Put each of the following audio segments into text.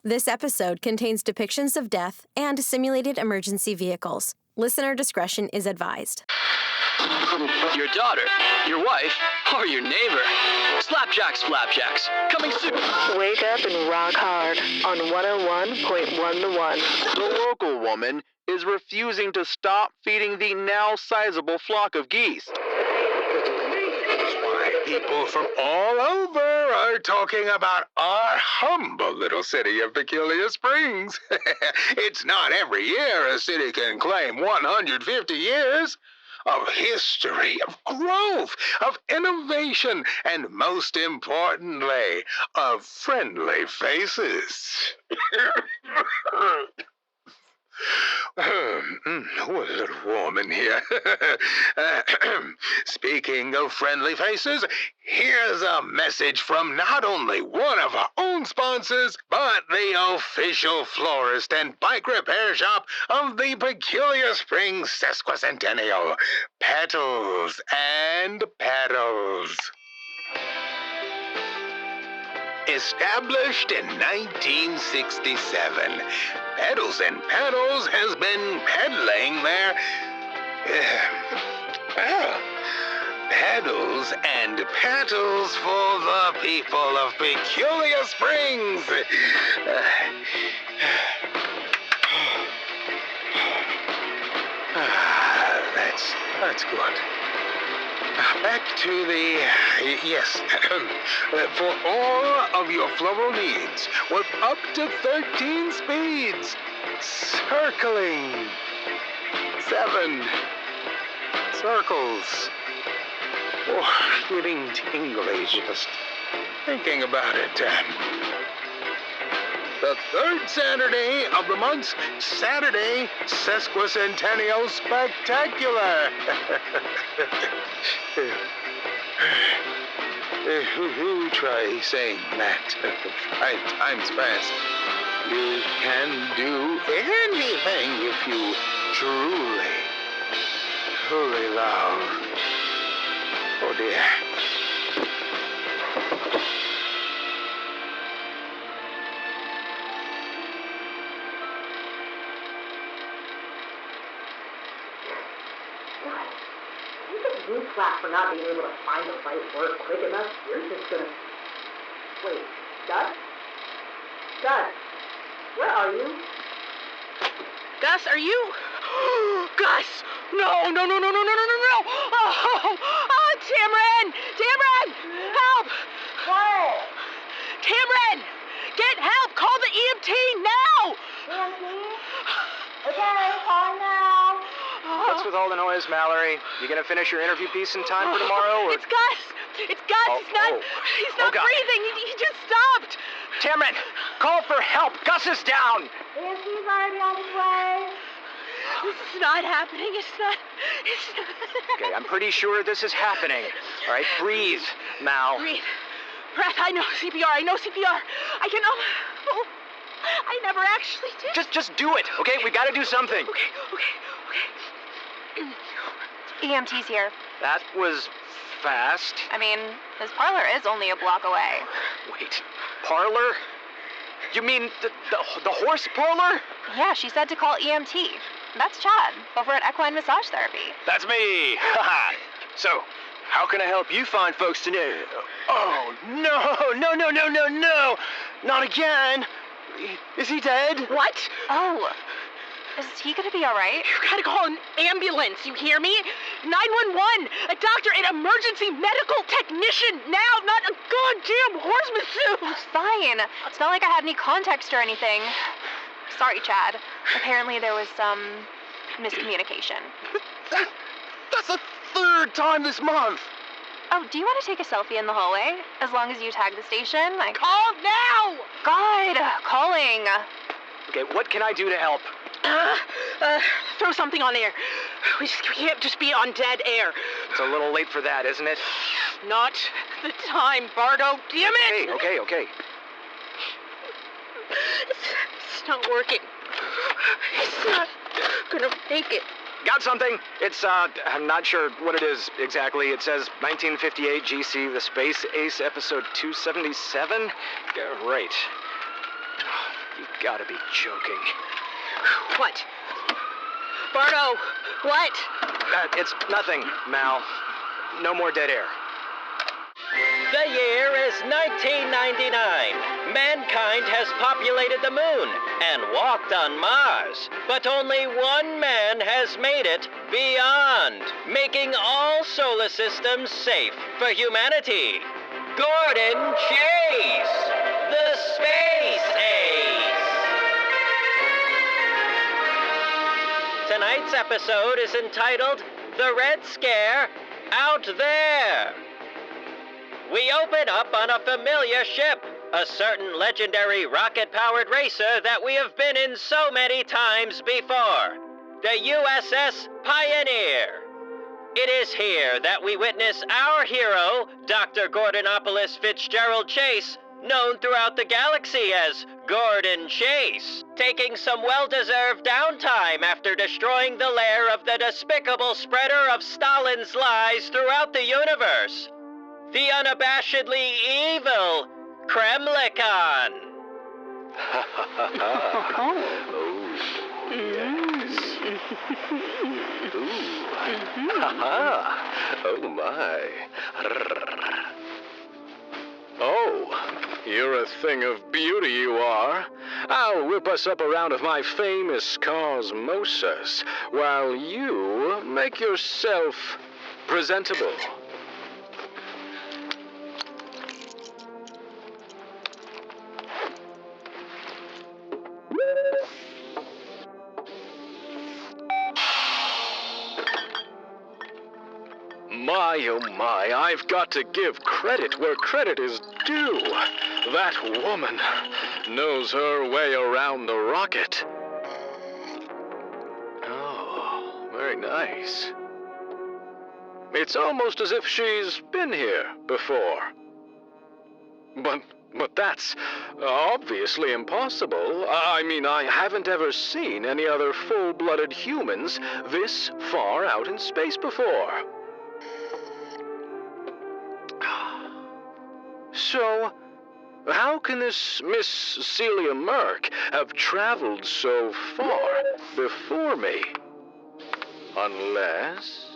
This episode contains depictions of death and simulated emergency vehicles. Listener discretion is advised. Your daughter, your wife, or your neighbor. Slapjacks, flapjacks, coming soon. Wake up and rock hard on 101.1 The One. The local woman is refusing to stop feeding the now sizable flock of geese. People from all over are talking about our humble little city of Peculiar Springs. It's not every year a city can claim 150 years of history, of growth, of innovation, and most importantly, of friendly faces. A little warm in here. Speaking of friendly faces, here's a message from not only one of our own sponsors, but the official florist and bike repair shop of the Peculiar Springs Sesquicentennial, Petals and Petals. Established in 1967, Petals and Petals has been peddling their petals and petals for the people of Peculiar Springs. That's good. Back to the, yes, for all of your floral needs, with up to 13 speeds, circling 7 circles. Oh, getting tingly just thinking about it. The third Saturday of the month's Saturday Sesquicentennial Spectacular. Who try saying that 5 times fast? You can do anything if you truly love. Oh dear. Flat for not being able to find the right word quick enough. You're just gonna... Wait, Gus? Gus, where are you? Gus, are you... Gus! No! Oh, Tamryn! Help! What? Tamryn! Get help! Call the EMT now! EMT? Okay, calling now. What's with all the noise, Mallory? You gonna finish your interview piece in time for tomorrow, or...? It's Gus! He's not breathing! He just stopped! Tamryn, call for help! Gus is down! EMT's already on his way. It's not happening. It's not... Okay, I'm pretty sure this is happening. All right, breathe, Mal. Breathe. Breath, I know CPR. I can... I never actually did. Just do it, okay? We gotta do something. Okay. EMT's here. That was fast. I mean, his parlor is only a block away. Wait, parlor? You mean the horse parlor? Yeah, she said to call EMT. That's Chad, over at Equine Massage Therapy. That's me. So, how can I help you find folks to know? Oh, no. Not again. Is he dead? What? Oh. Is he gonna be all right? You gotta call an ambulance, you hear me? 911! A doctor, an emergency medical technician now, not a goddamn horse masseuse! Fine. It's not like I had any context or anything. Sorry, Chad. Apparently there was some miscommunication. That's the 3rd time this month! Oh, do you want to take a selfie in the hallway? As long as you tag the station? Call now! God, calling. Okay, what can I do to help? Throw something on air. We can't just be on dead air. It's a little late for that, isn't it? Not the time, Bardo. Damn it! Okay. It's not working. It's not gonna make it. Got something. It's, I'm not sure what it is exactly. It says 1958 GC, The Space Ace, episode 277. Right. gotta be joking. What? Bardo, what? It's nothing, Mal. No more dead air. The year is 1999. Mankind has populated the moon and walked on Mars, but only one man has made it beyond, making all solar systems safe for humanity. Gordon Chase, the Space Ace. Tonight's episode is entitled The Red Scare Out There. We open up on a familiar ship, a certain legendary rocket-powered racer that we have been in so many times before, the USS Pioneer. It is here that we witness our hero, Dr. Gordonopolis Fitzgerald Chase, known throughout the galaxy as Gordon Chase, taking some well-deserved downtime after destroying the lair of the despicable spreader of Stalin's lies throughout the universe, the unabashedly evil Kremlikon. Oh my. Oh, you're a thing of beauty, you are. I'll whip us up a round of my famous cosmosas while you make yourself presentable. My, oh my, I've got to give credit where credit is due. That woman knows her way around the rocket. Oh, very nice. It's almost as if she's been here before. But that's obviously impossible. I mean, I haven't ever seen any other full-blooded humans this far out in space before. So, how can this Miss Cillia Merk have traveled so far before me? Unless...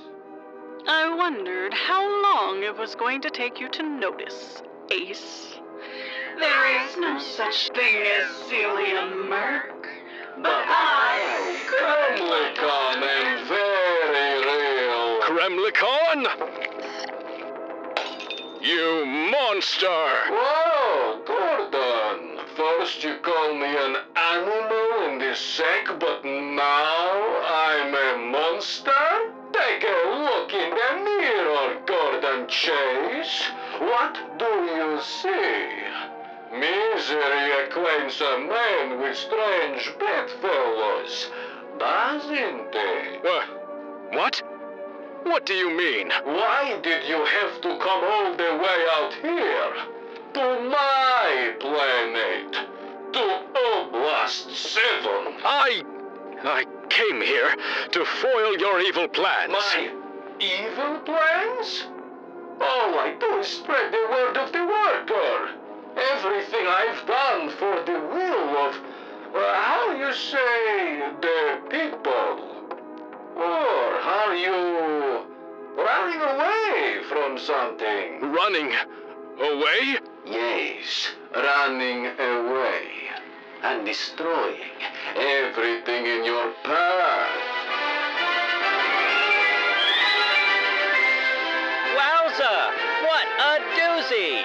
I wondered how long it was going to take you to notice, Ace. There is no such thing as Cillia Merk, but I, Kremlikon, am very real. Kremlikon? You monster! Whoa, Gordon! First you call me an animal in this sack, but now I'm a monster? Take a look in the mirror, Gordon Chase. What do you see? Misery acquaints a man with strange bedfellows, doesn't it? What? What do you mean? Why did you have to come all the way out here? To my planet. To Oblast 7. I came here to foil your evil plans. My evil plans? All I do is spread the word of the worker. Everything I've done for the will of, how you say, the people. Or are you running away from something? Running away? Yes, running away and destroying everything in your path. Wowza! What a doozy!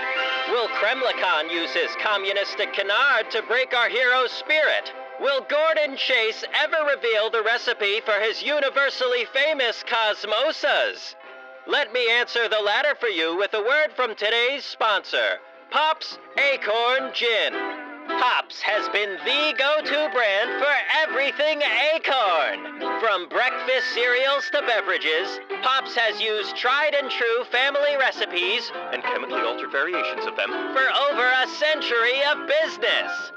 Will Kremlikon use his communistic canard to break our hero's spirit? Will Gordon Chase ever reveal the recipe for his universally famous cosmosas? Let me answer the latter for you with a word from today's sponsor, Pop's Acorn Gin. Pop's has been the go-to brand for everything acorn. From breakfast cereals to beverages, Pop's has used tried and true family recipes and chemically altered variations of them for over a century of business.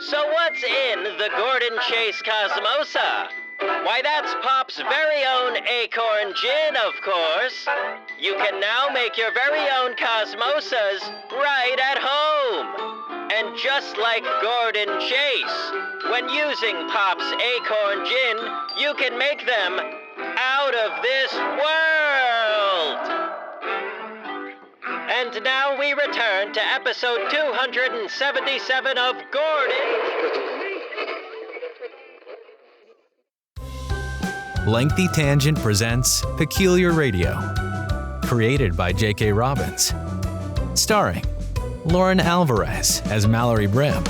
So what's in the Gordon Chase Cosmosa? Why, that's Pop's very own Acorn Gin, of course. You can now make your very own Cosmosas right at home. And just like Gordon Chase, When using Pop's Acorn Gin, you can make them out of this world! And now we return to episode 277 of Gordon. Lengthy Tangent presents Peculiar Radio. Created by J.K. Robbins. Starring Lauren Alvarez as Mallory Brimm.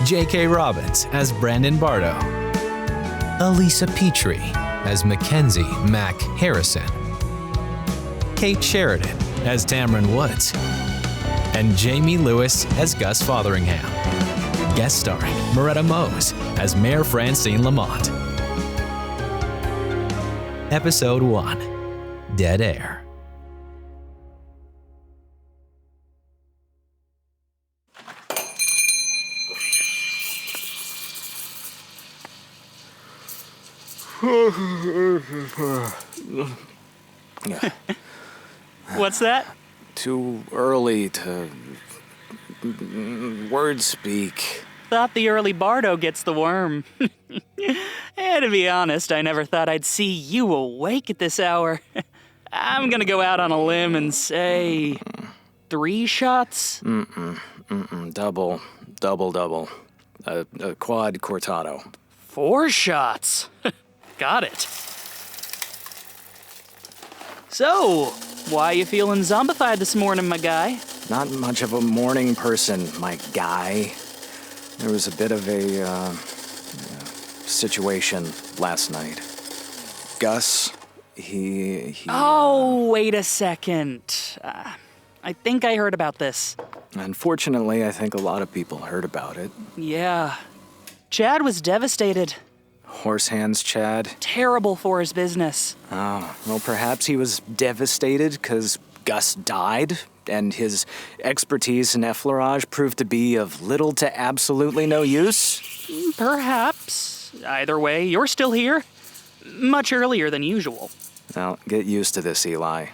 J.K. Robbins as Brandon Bardo. Alyssa Petrey as Mackenzie Mack Harrison. Kate Sheridan as Tamryn Woods. And Jamey Lewis as Gus Fotheringham. Guest starring Merete Mohs as Mayor Francine Lamont. Episode 1, Dead Air. What's that? Too early to word speak. Thought the early Bardo gets the worm. To be honest, I never thought I'd see you awake at this hour. I'm gonna go out on a limb and say 3 shots? Double. A quad cortado. 4 shots. Got it. So, why you feeling zombified this morning, my guy? Not much of a morning person, my guy. There was a bit of a situation last night. Gus, he... Oh, wait a second. I think I heard about this. Unfortunately, I think a lot of people heard about it. Yeah. Chad was devastated. Horse hands, Chad. Terrible for his business. Oh, well, perhaps he was devastated because Gus died, and his expertise in effleurage proved to be of little to absolutely no use? Perhaps. Either way, you're still here. Much earlier than usual. Well, get used to this, Eli.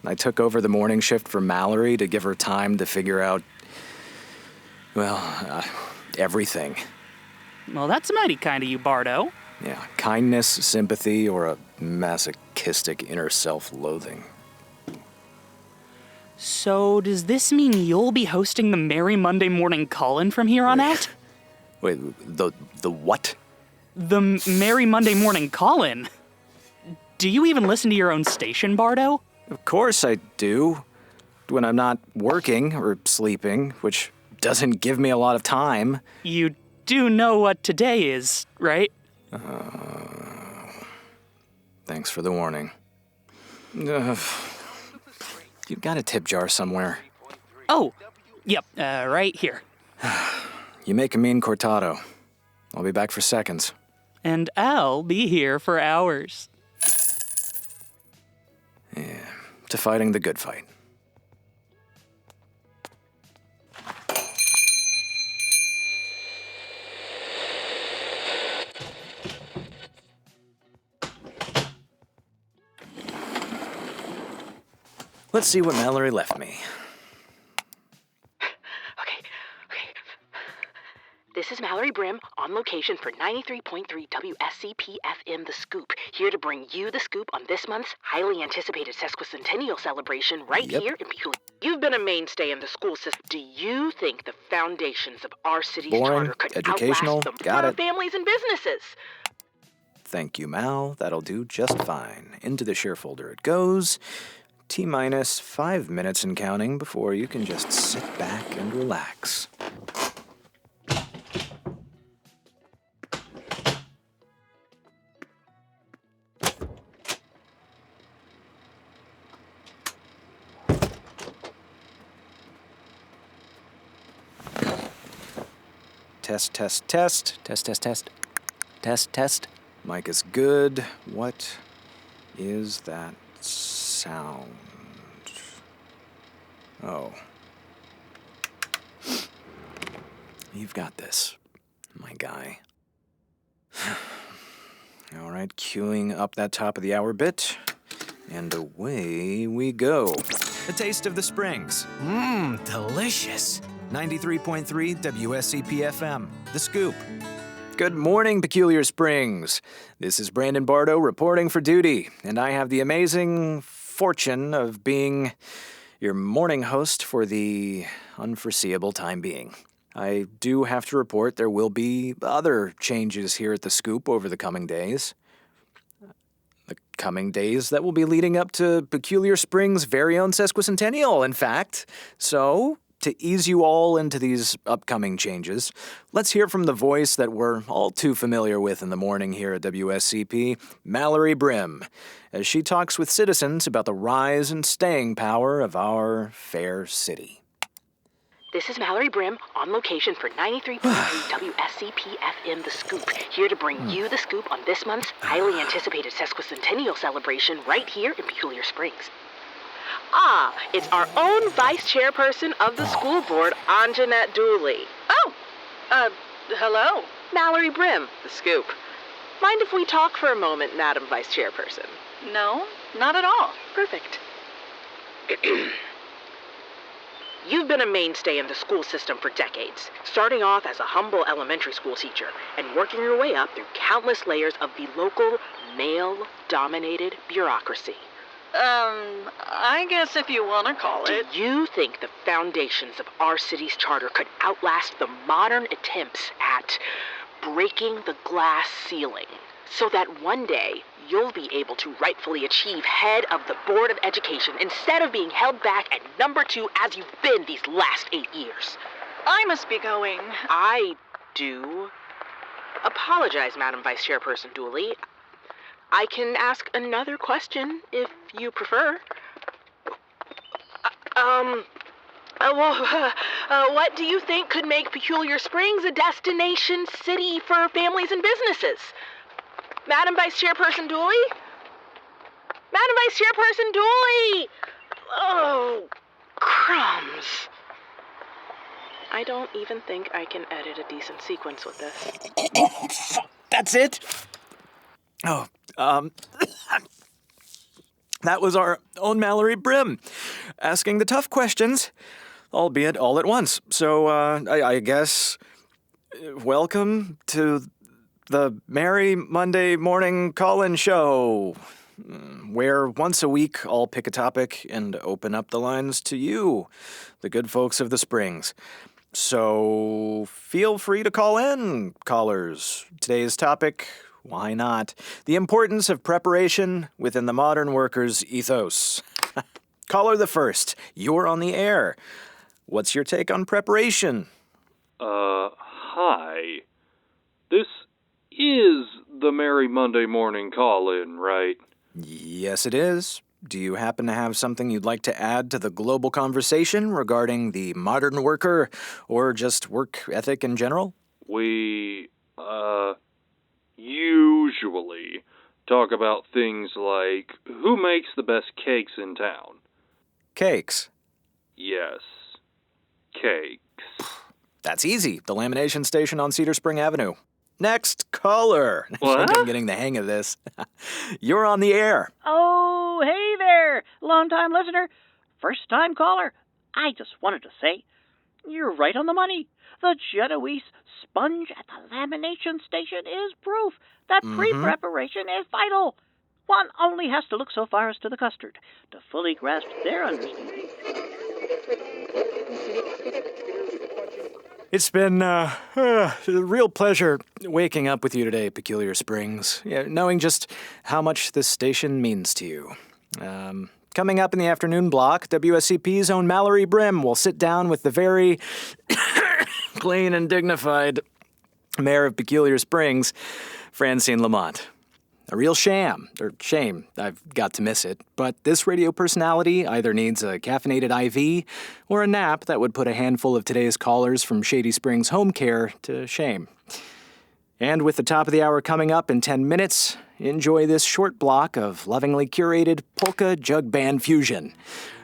I took over the morning shift for Mallory to give her time to figure out, everything. Well, that's mighty kind of you, Bardo. Yeah, kindness, sympathy, or a masochistic inner self-loathing. So, does this mean you'll be hosting the Merry Monday Morning Call-In from here on out? Wait, the what? The Merry Monday Morning Call-In? Do you even listen to your own station, Bardo? Of course I do. When I'm not working or sleeping, which doesn't give me a lot of time. You do know what today is, right? Thanks for the warning. You've got a tip jar somewhere. Oh, yep, right here. You make a mean cortado. I'll be back for seconds. And I'll be here for hours. Yeah, to fighting the good fight. Let's see what Mallory left me. This is Mallory Brimm on location for 93.3 WSCP-FM The Scoop, here to bring you the scoop on this month's highly anticipated sesquicentennial celebration here in Peculiar. You've been a mainstay in the school system. Do you think the foundations of our city's charter could educational, outlast them got for it. families and businesses? Thank you, Mal. That'll do just fine. Into the share folder it goes. T-minus 5 minutes and counting before you can just sit back and relax. Test, test, test. Test, test, test. Test, test. Mic is good. What is that sound? Oh. You've got this, my guy. All right, queuing up that top of the hour bit. And away we go. The taste of the Springs. Delicious. 93.3 WSCP-FM, The Scoop. Good morning, Peculiar Springs. This is Brandon Bardo reporting for duty, and I have the amazing fortune of being your morning host for the unforeseeable time being. I do have to report there will be other changes here at the Scoop over the coming days. The coming days that will be leading up to Peculiar Springs' very own sesquicentennial, in fact. So, to ease you all into these upcoming changes, let's hear from the voice that we're all too familiar with in the morning here at WSCP, Mallory Brimm, as she talks with citizens about the rise and staying power of our fair city. This is Mallory Brimm on location for 93.3 WSCP FM The Scoop, here to bring you the scoop on this month's highly anticipated sesquicentennial celebration right here in Peculiar Springs. It's our own vice chairperson of the school board, Anjeanette Dooley. Hello. Mallory Brimm, The Scoop. Mind if we talk for a moment, Madam Vice Chairperson? No, not at all. Perfect. You've been a mainstay in the school system for decades, starting off as a humble elementary school teacher and working your way up through countless layers of the local, male-dominated bureaucracy. I guess if you want to call it. Do you think the foundations of our city's charter could outlast the modern attempts at breaking the glass ceiling, so that one day you'll be able to rightfully achieve head of the Board of Education instead of being held back at number 2 as you've been these last 8 years? I must be going. I do apologize, Madam Vice Chairperson Dooley. I can ask another question if you prefer. What do you think could make Peculiar Springs a destination city for families and businesses? Madam Vice Chairperson Dooley? Madam Vice Chairperson Dooley! Oh, crumbs. I don't even think I can edit a decent sequence with this. That's it? That was our own Mallory Brimm asking the tough questions, albeit all at once. So, I guess, welcome to the Merry Monday Morning Call-In Show, where once a week I'll pick a topic and open up the lines to you, the good folks of the Springs. So feel free to call in, callers. Today's topic, why not? The importance of preparation within the modern worker's ethos. Caller the first, you're on the air. What's your take on preparation? Hi. This is the Merry Monday Morning Call-In, right? Yes, it is. Do you happen to have something you'd like to add to the global conversation regarding the modern worker or just work ethic in general? We, usually talk about things like who makes the best cakes in town. Cakes? Yes. Cakes. That's easy. The lamination station on Cedar Spring Avenue. Next caller. What? I think I'm getting the hang of this. You're on the air. Oh, hey there, long-time listener, first-time caller. I just wanted to say, you're right on the money. The Genoese sponge at the lamination station is proof that pre-preparation is vital. One only has to look so far as to the custard to fully grasp their understanding. It's been a real pleasure waking up with you today, Peculiar Springs, knowing just how much this station means to you. Coming up in the afternoon block, WSCP's own Mallory Brimm will sit down with the very clean and dignified mayor of Peculiar Springs, Francine Lamont. A real shame. I've got to miss it. But this radio personality either needs a caffeinated IV or a nap that would put a handful of today's callers from Shady Springs Home Care to shame. And with the top of the hour coming up in 10 minutes, enjoy this short block of lovingly curated polka jug band fusion,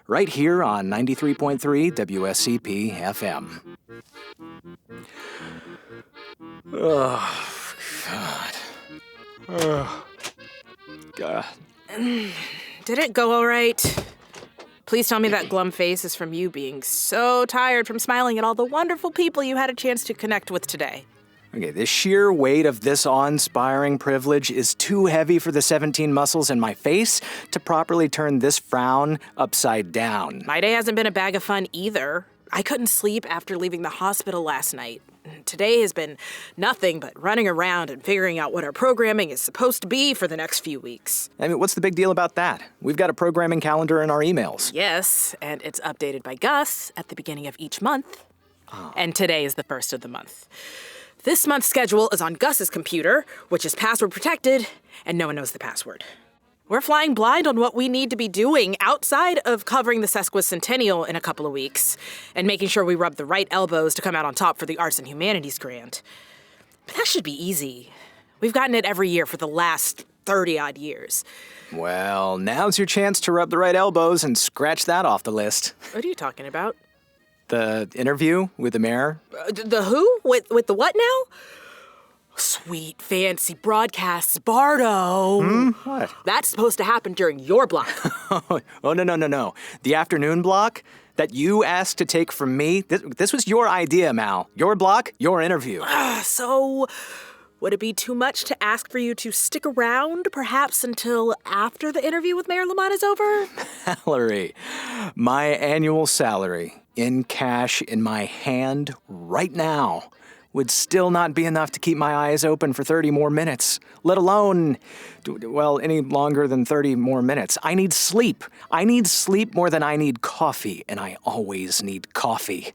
right here on 93.3 WSCP FM. Oh, God. Oh. God. Did it go all right? Please tell me that glum face is from you being so tired from smiling at all the wonderful people you had a chance to connect with today. Okay, the sheer weight of this awe-inspiring privilege is too heavy for the 17 muscles in my face to properly turn this frown upside down. My day hasn't been a bag of fun either. I couldn't sleep after leaving the hospital last night. Today has been nothing but running around and figuring out what our programming is supposed to be for the next few weeks. I mean, what's the big deal about that? We've got a programming calendar in our emails. Yes, and it's updated by Gus at the beginning of each month. Oh. And today is the first of the month. This month's schedule is on Gus's computer, which is password protected, and no one knows the password. We're flying blind on what we need to be doing outside of covering the sesquicentennial in a couple of weeks and making sure we rub the right elbows to come out on top for the Arts and Humanities grant. But that should be easy. We've gotten it every year for the last 30-odd years. Well, now's your chance to rub the right elbows and scratch that off the list. What are you talking about? The interview with the mayor? The who? With the what now? Sweet, fancy broadcasts, Bardo. What? That's supposed to happen during your block. Oh, no. The afternoon block that you asked to take from me, this was your idea, Mal. Your block, your interview. So, would it be too much to ask for you to stick around, perhaps until after the interview with Mayor Lamont is over? Mallory, my annual salary in cash in my hand right now would still not be enough to keep my eyes open for 30 more minutes, let alone, well, any longer than 30 more minutes. I need sleep. I need sleep more than I need coffee, and I always need coffee.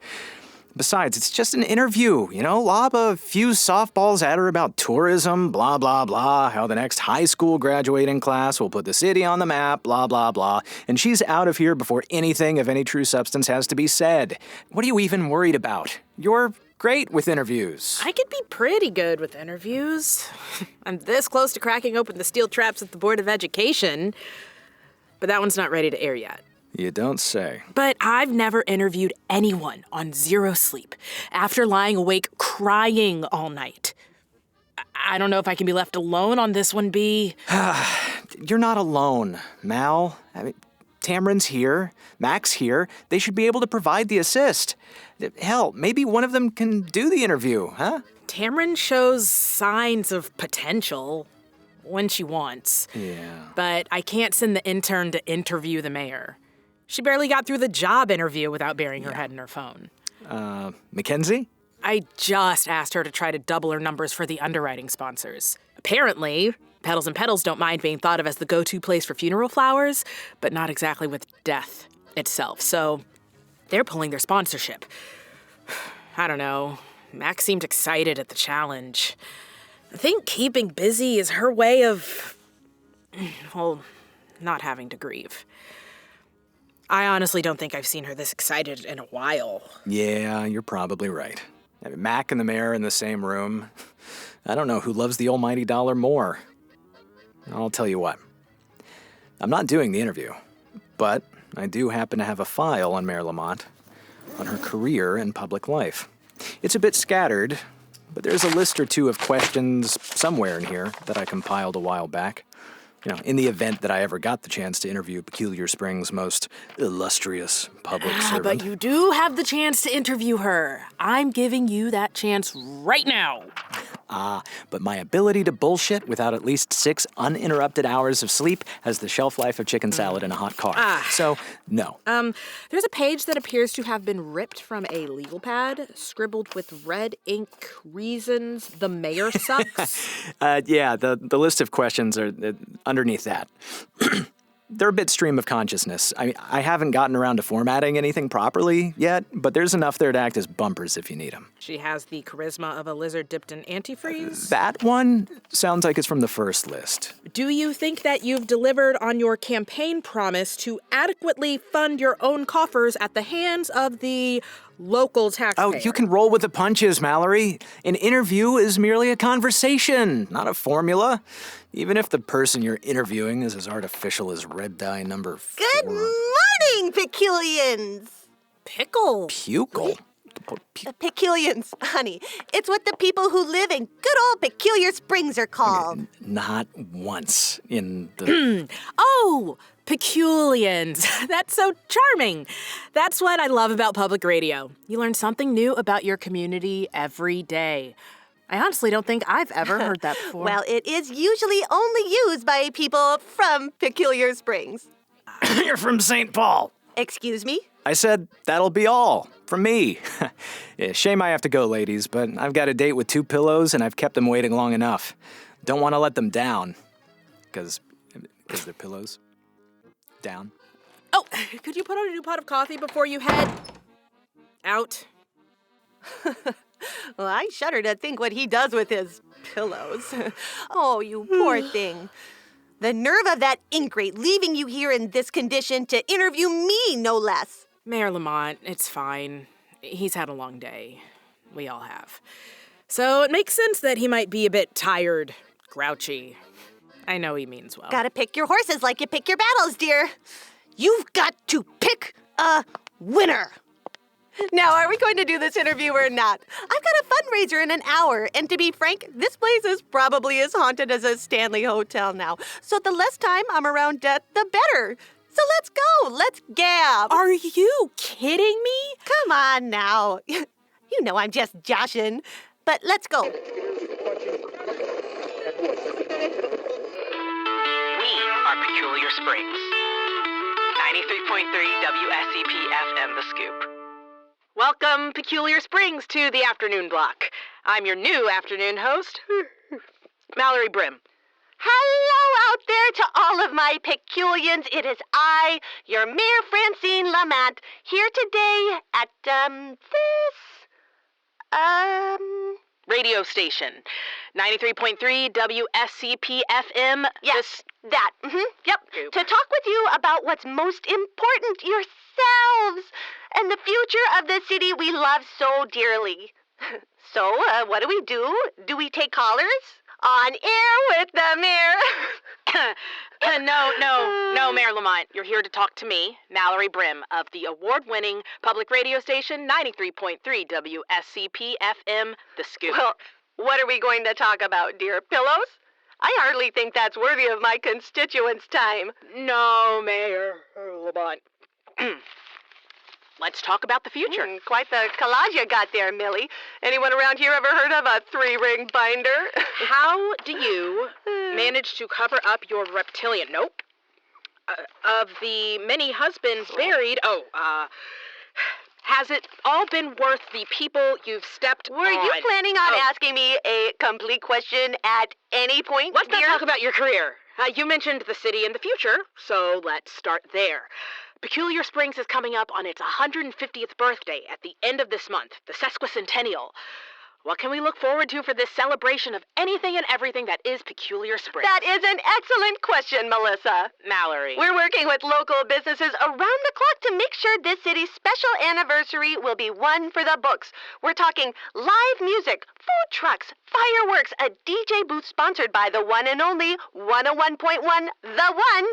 Besides, it's just an interview, lob a few softballs at her about tourism, blah, blah, blah, how the next high school graduating class will put the city on the map, blah, blah, blah, and she's out of here before anything of any true substance has to be said. What are you even worried about? You're great with interviews. I could be pretty good with interviews. I'm this close to cracking open the steel traps at the Board of Education, but that one's not ready to air yet. You don't say. But I've never interviewed anyone on zero sleep after lying awake crying all night. I don't know if I can be left alone on this one, B. You're not alone, Mal. I mean, Tamryn's here, Mack's here. They should be able to provide the assist. Hell, maybe one of them can do the interview, huh? Tamryn shows signs of potential when she wants. Yeah. But I can't send the intern to interview the mayor. She barely got through the job interview without burying her head in her phone. Mackenzie? I just asked her to try to double her numbers for the underwriting sponsors. Apparently, Petals and Petals don't mind being thought of as the go-to place for funeral flowers, but not exactly with death itself. So they're pulling their sponsorship. I don't know. Mack seemed excited at the challenge. I think keeping busy is her way of, well, not having to grieve. I honestly don't think I've seen her this excited in a while. Yeah, you're probably right. I mean, Mack and the mayor in the same room. I don't know who loves the almighty dollar more. I'll tell you what. I'm not doing the interview, but I do happen to have a file on Mayor Lamont, on her career and public life. It's a bit scattered, but there's a list or two of questions somewhere in here that I compiled a while back. In the event that I ever got the chance to interview Peculiar Springs' most illustrious public servant. But you do have the chance to interview her. I'm giving you that chance right now. But my ability to bullshit without at least 6 uninterrupted hours of sleep has the shelf life of chicken salad in a hot car. So, no. There's a page that appears to have been ripped from a legal pad, scribbled with red ink reasons the mayor sucks. Yeah, the list of questions are underneath that. They're a bit stream of consciousness. I mean, I haven't gotten around to formatting anything properly yet, but there's enough there to act as bumpers if you need them. She has the charisma of a lizard dipped in antifreeze. That one sounds like it's from the first list. Do you think that you've delivered on your campaign promise to adequately fund your own coffers at the hands of the local taxpayer? Oh, you can roll with the punches, Mallory. An interview is merely a conversation, not a formula. Even if the person you're interviewing is as artificial as red dye number 4. Good morning, Peculians! Pickle? Pukle? Peculians, honey. It's what the people who live in good old Peculiar Springs are called. Not once in the... Oh, Peculians. That's so charming. That's what I love about public radio. You learn something new about your community every day. I honestly don't think I've ever heard that before. Well, it is usually only used by people from Peculiar Springs. You're from St. Paul. Excuse me? I said that'll be all from me. Yeah, shame I have to go, ladies, but I've got a date with 2 pillows and I've kept them waiting long enough. Don't want to let them down. Because they're pillows. Down. Oh, could you put on a new pot of coffee before you head out? Well, I shudder to think what he does with his pillows. Oh, you poor thing. The nerve of that ingrate leaving you here in this condition to interview me, no less. Mayor Lamont, it's fine. He's had a long day. We all have. So it makes sense that he might be a bit tired, grouchy. I know he means well. Gotta pick your horses like you pick your battles, dear. You've got to pick a winner. Now, are we going to do this interview or not? I've got a fundraiser in an hour, and to be frank, this place is probably as haunted as a Stanley Hotel now. So the less time I'm around death, the better. So let's go. Let's gab. Are you kidding me? Come on now. You know I'm just joshing. But let's go. We are Peculiar Springs. 93.3 WSEP-FM The Scoop. Welcome, Peculiar Springs, to the afternoon block. I'm your new afternoon host, Mallory Brimm. Hello out there to all of my Peculians. It is I, your Mayor Francine Lamont, here today at, radio station. 93.3 WSCP-FM. Yes, that. Yep. Scoop. To talk with you about what's most important, yourselves, and the future of the city we love so dearly. So, what do? Do we take callers? On air with the mayor. No, Mayor Lamont. You're here to talk to me, Mallory Brimm, of the award-winning public radio station 93.3 WSCP-FM, The Scoop. Well, what are we going to talk about, dear? Pillows? I hardly think that's worthy of my constituents' time. No, Mayor Lamont. Let's talk about the future. Quite the collage you got there, Millie. Anyone around here ever heard of a 3-ring binder? How do you manage to cover up your reptilian? Nope. Of the many husbands buried, has it all been worth the people you've stepped on? Were you planning on asking me a complete question at any point, Let's dear? not talk about your career. You mentioned the city and the future, so let's start there. Peculiar Springs is coming up on its 150th birthday at the end of this month, the sesquicentennial. What can we look forward to for this celebration of anything and everything that is Peculiar Springs? That is an excellent question, Melissa. Mallory. We're working with local businesses around the clock to make sure this city's special anniversary will be one for the books. We're talking live music, food trucks, fireworks, a DJ booth sponsored by the one and only 101.1 The One.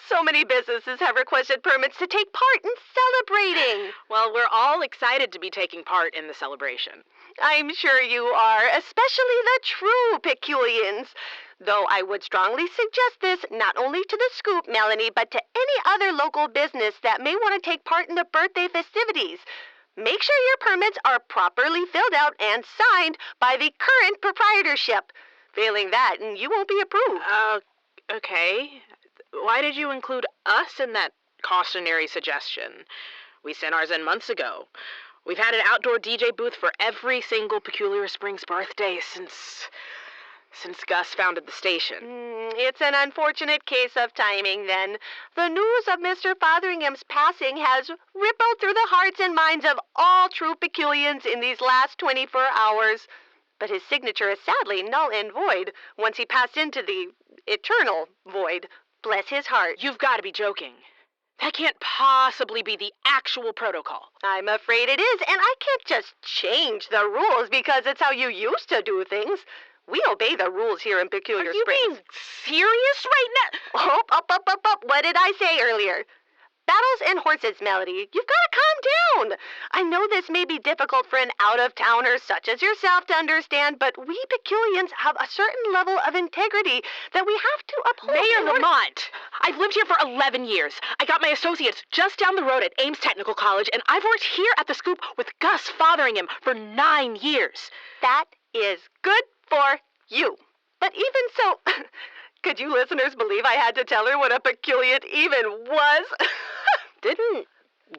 So many businesses have requested permits to take part in celebrating. Well, we're all excited to be taking part in the celebration. I'm sure you are, especially the true Peculians. Though I would strongly suggest this not only to the Scoop, Melanie, but to any other local business that may want to take part in the birthday festivities. Make sure your permits are properly filled out and signed by the current proprietorship. Failing that, you won't be approved. Okay. Why did you include us in that cautionary suggestion? We sent ours in months ago. We've had an outdoor DJ booth for every single Peculiar Springs birthday since Gus founded the station. It's an unfortunate case of timing, then. The news of Mr. Fotheringham's passing has rippled through the hearts and minds of all true Peculians in these last 24 hours. But his signature is sadly null and void once he passed into the eternal void. Bless his heart. You've got to be joking. That can't possibly be the actual protocol. I'm afraid it is, and I can't just change the rules because it's how you used to do things. We obey the rules here in Peculiar Springs. Are you being serious right now? Up. What did I say earlier? Battles and horses, Melody. You've got to calm down. I know this may be difficult for an out-of-towner such as yourself to understand, but we Peculians have a certain level of integrity that we have to uphold. Mayor Lamont, I've lived here for 11 years. I got my associates just down the road at Ames Technical College, and I've worked here at the Scoop with Gus Fotheringham for 9 years. That is good for you. But even so, could you listeners believe I had to tell her what a peculiate even was? Didn't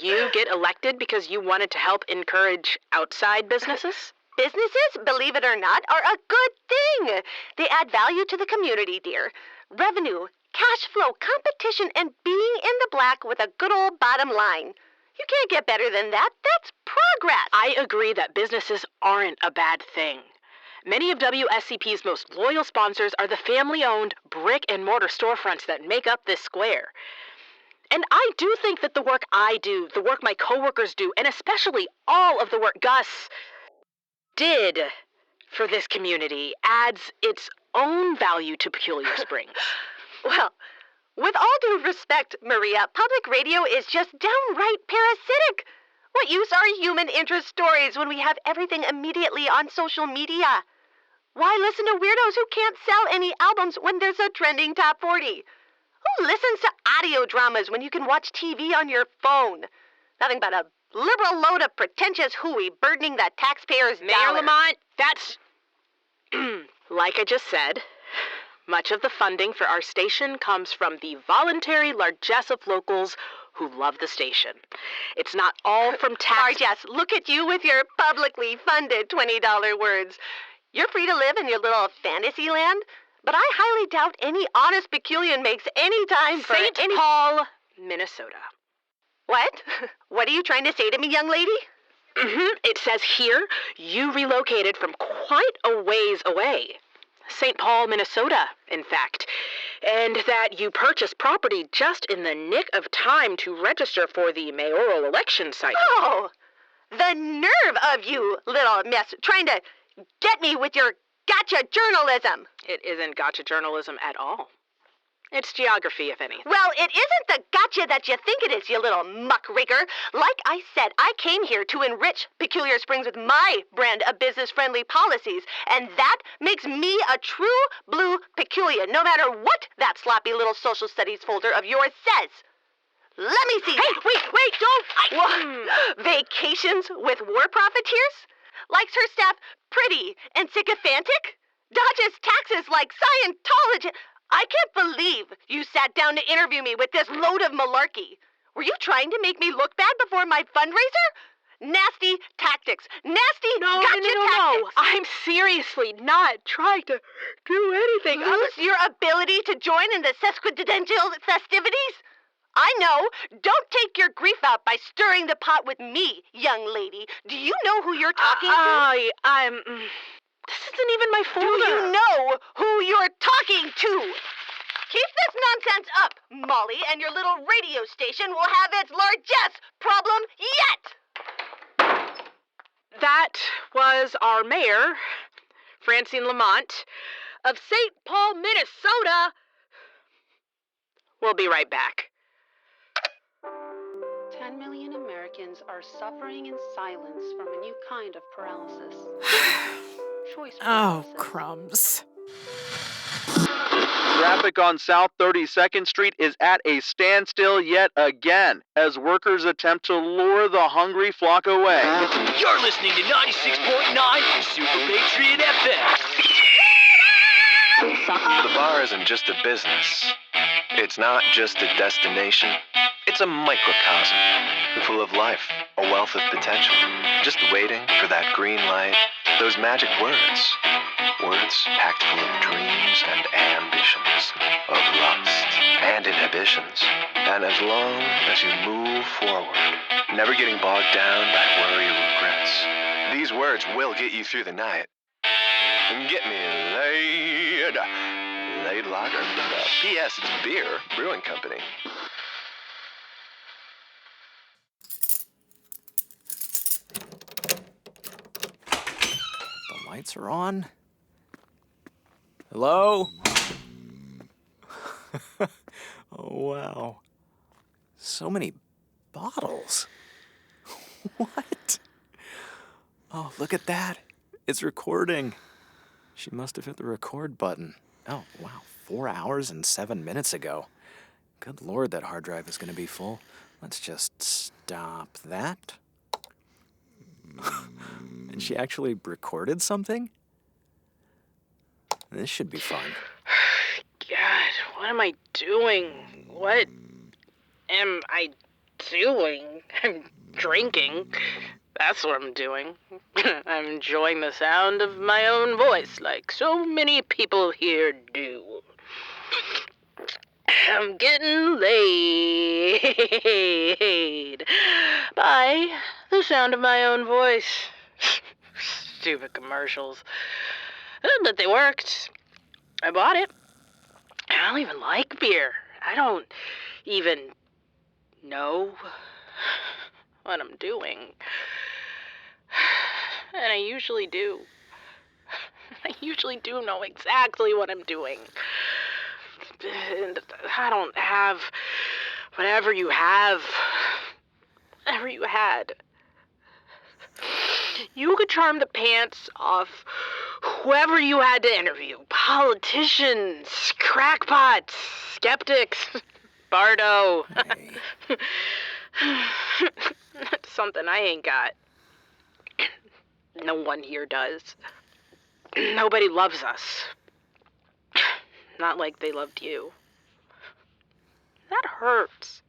you get elected because you wanted to help encourage outside businesses? Businesses, believe it or not, are a good thing. They add value to the community, dear. Revenue, cash flow, competition, and being in the black with a good old bottom line. You can't get better than that. That's progress. I agree that businesses aren't a bad thing. Many of WSCP's most loyal sponsors are the family-owned brick-and-mortar storefronts that make up this square. And I do think that the work I do, the work my coworkers do, and especially all of the work Gus did for this community adds its own value to Peculiar Springs. Well, with all due respect, Maria, public radio is just downright parasitic. What use are human interest stories when we have everything immediately on social media? Why listen to weirdos who can't sell any albums when there's a trending top 40? Who listens to audio dramas when you can watch TV on your phone? Nothing but a liberal load of pretentious hooey burdening the taxpayers' Mayor dollars. Lamont, that's... like I just said, much of the funding for our station comes from the voluntary largesse of locals who love the station. It's not all from tax... Largesse, look at you with your publicly funded $20 words. You're free to live in your little fantasy land, but I highly doubt any honest Peculian makes any time for St. Paul, Minnesota. What? What are you trying to say to me, young lady? It says here you relocated from quite a ways away. St. Paul, Minnesota, in fact. And that you purchased property just in the nick of time to register for the mayoral election cycle. Oh, the nerve of you, little miss, trying to get me with your gotcha journalism. It isn't gotcha journalism at all. It's geography, if anything. Well, it isn't the gotcha that you think it is, you little muckraker. Like I said, I came here to enrich Peculiar Springs with my brand of business-friendly policies, and that makes me a true blue Peculiar, no matter what that sloppy little social studies folder of yours says. Let me see. Hey, wait, don't... Vacations with war profiteers? Likes her staff pretty and sycophantic? Dodges taxes like Scientology. I can't believe you sat down to interview me with this load of malarkey. Were you trying to make me look bad before my fundraiser? Nasty tactics. Nasty gotcha tactics. No. I'm seriously not trying to do anything. Lose your ability to join in the sesquicentennial festivities? I know. Don't take your grief out by stirring the pot with me, young lady. Do you know who you're talking to? This isn't even my folder. Do you know who you're talking to? Keep this nonsense up, Molly, and your little radio station will have its largesse problem yet. That was our mayor, Francine Lamont, of St. Paul, Minnesota. We'll be right back. 10 million Americans are suffering in silence from a new kind of paralysis. Oh, crumbs. Traffic on South 32nd Street is at a standstill yet again as workers attempt to lure the hungry flock away. You're listening to 96.9 Super Patriot FM. The bar isn't just a business. It's not just a destination. It's a microcosm full of life, a wealth of potential, just waiting for that green light, those magic words. Words packed full of dreams and ambitions, of lust and inhibitions. And as long as you move forward, never getting bogged down by worry or regrets, these words will get you through the night. And get me laid lager. P.S. It's beer, brewing company. The lights are on. Hello? Oh, wow. So many bottles. What? Oh, look at that. It's recording. She must have hit the record button. Oh, wow. 4 hours and 7 minutes ago. Good Lord, that hard drive is going to be full. Let's just stop that. And she actually recorded something? This should be fun. God, what am I doing? What am I doing? I'm drinking. That's what I'm doing. I'm enjoying the sound of my own voice like so many people here do. I'm getting laid by the sound of my own voice. Stupid commercials. But they worked. I bought it. I don't even like beer. I don't even know what I'm doing. And I usually do. I usually do know exactly what I'm doing. And I don't have whatever you have. Whatever you had. You could charm the pants off whoever you had to interview. Politicians, crackpots, skeptics, Bardo. Hey. That's something I ain't got. No one here does. Nobody loves us. Not like they loved you. That hurts.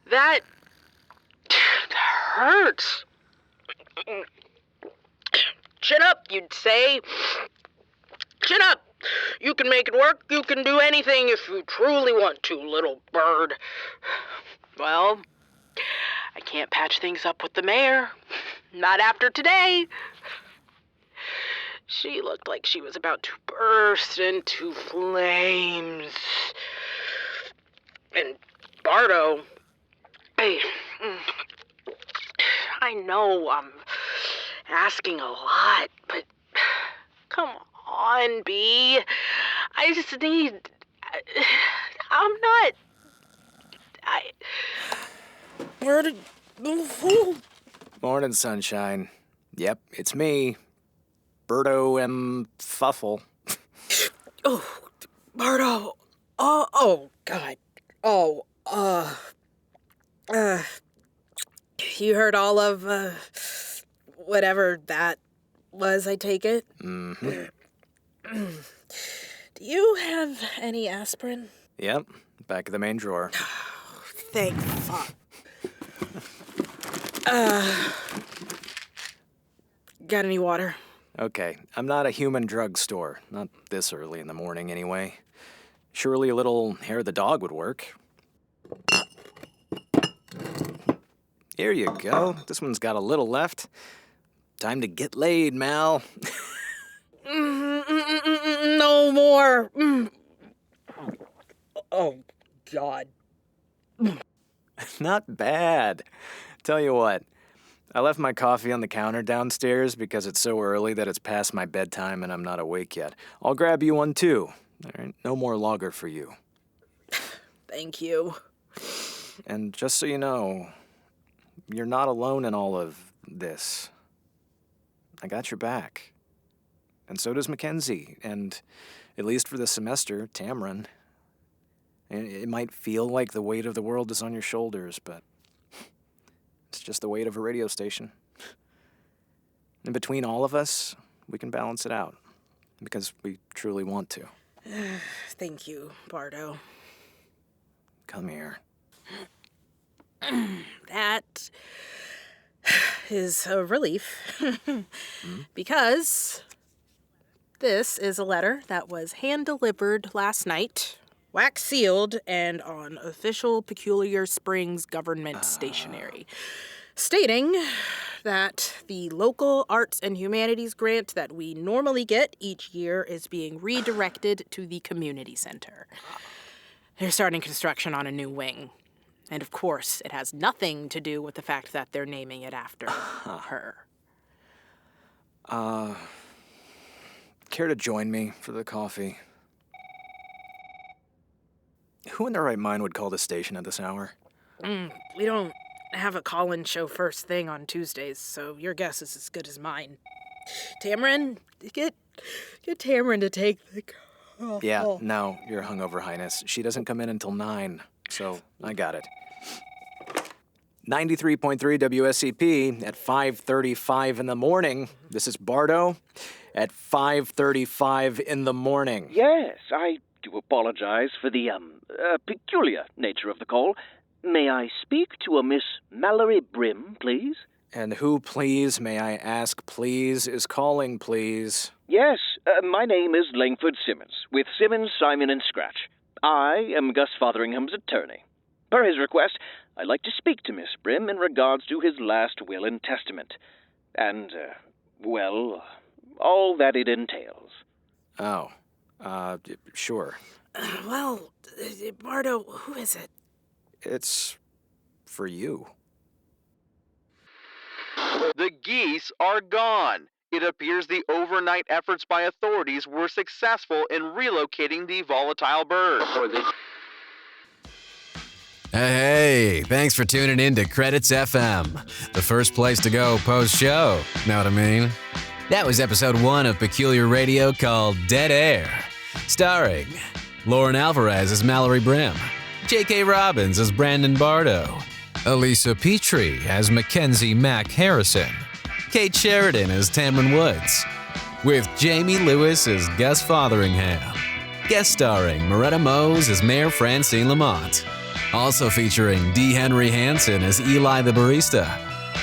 That hurts. Chin up, you'd say. Chin up. You can make it work. You can do anything if you truly want to, little bird. Well, I can't patch things up with the mayor. Not after today. She looked like she was about to burst into flames. And Bardo, I know I'm asking a lot, but come on, B. I just need... I'm not... Where did... Morning, sunshine. Yep, it's me. Bardo M. Fuffle. Oh, Bardo. Oh, God. Oh, you heard all of, whatever that was, I take it? Mm-hmm. Do you have any aspirin? Yep, back of the main drawer. Thank fuck. Got any water? Okay, I'm not a human drugstore. Not this early in the morning, anyway. Surely a little hair of the dog would work. Here you go. This one's got a little left. Time to get laid, Mal. No more. Oh, God. Not bad. Tell you what, I left my coffee on the counter downstairs because it's so early that it's past my bedtime and I'm not awake yet. I'll grab you one, too. All right, no more lager for you. Thank you. And just so you know, you're not alone in all of this. I got your back. And so does Mackenzie, and at least for the semester, Tamryn. It might feel like the weight of the world is on your shoulders, but it's just the weight of a radio station. And between all of us, we can balance it out, because we truly want to. Thank you, Bardo. Come here. That is a relief. Because this is a letter that was hand-delivered last night, wax-sealed, and on official Peculiar Springs government stationery, stating that the local arts and humanities grant that we normally get each year is being redirected to the community center. They're starting construction on a new wing. And of course, it has nothing to do with the fact that they're naming it after her. Care to join me for the coffee? Who in their right mind would call the station at this hour? We don't have a call-in show first thing on Tuesdays, so your guess is as good as mine. Tamryn, get Tamryn to take the call. Yeah, no, Your Hungover Highness. She doesn't come in until 9, so I got it. 93.3 WSCP at 5:35 in the morning. This is Bardo, at 5:35 in the morning. Yes, I do apologize for the, peculiar nature of the call. May I speak to a Miss Mallory Brimm, please? And who, please, may I ask, please, is calling, please? Yes, my name is Langford Simmons, with Simmons, Simon, and Scratch. I am Gus Fotheringham's attorney. Per his request, I'd like to speak to Miss Brimm in regards to his last will and testament. And, well, all that it entails. Oh, sure. Well, Bardo, who is it? It's for you. The geese are gone. It appears the overnight efforts by authorities were successful in relocating the volatile bird. Hey, thanks for tuning in to Credits FM, the first place to go post-show, know what I mean? That was episode 1 of Peculiar Radio called Dead Air, starring Lauryn Alvarez as Mallory Brimm, J.K. Robbins as Brandon Bardo, Alyssa Petrey as Mackenzie Mack Harrison, Kate Sheridan as Tamryn Woods, with Jamie Lewis as Gus Fotheringham, guest starring Merete Mohs as Mayor Francine Lamont, also featuring D. Henry Hanson as Eli the Barista,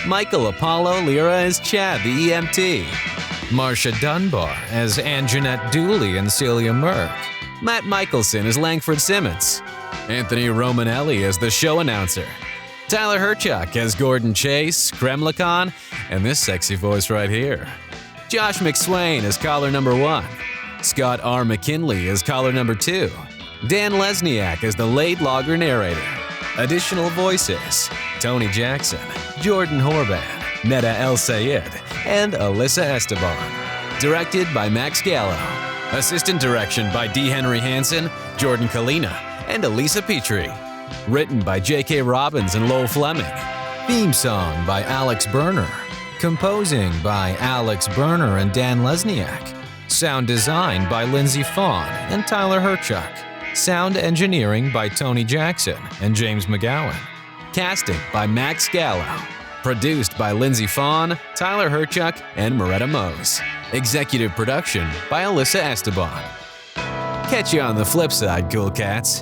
Michael Apollo Lira as Chad the EMT, Marcia Dunbar as Anjeanette Dooley and Cillia Merk, Matt Michelson as Langford Simmons, Anthony Romanelli as the show announcer, Tyler Herchuk as Gordon Chase, Kremlikon, and this sexy voice right here, Josh McSwain as caller number 1, Scott R. McKinley as caller number 2, Dan Lesniak as the late logger narrator. Additional voices, Tony Jackson, Jordan Horban, Neda El Sayed, and Alyssa Esteban. Directed by Max Gallo. Assistant direction by D. Henry Hanson, Jordan Kalina, and Alyssa Petrey. Written by J.K. Robbins and Lowell Flemming. Theme song by Alex Berner. Composing by Alex Berner and Dan Lesniak. Sound design by Lindsay Fawn and Tyler Herchuk. Sound engineering by Tony Jackson and James McGowan. Casting by Max Gallo. Produced by Lindsay Fawn, Tyler Herchuk, and Merete Mohs. Executive production by Alyssa Esteban. Catch you on the flip side, cool cats.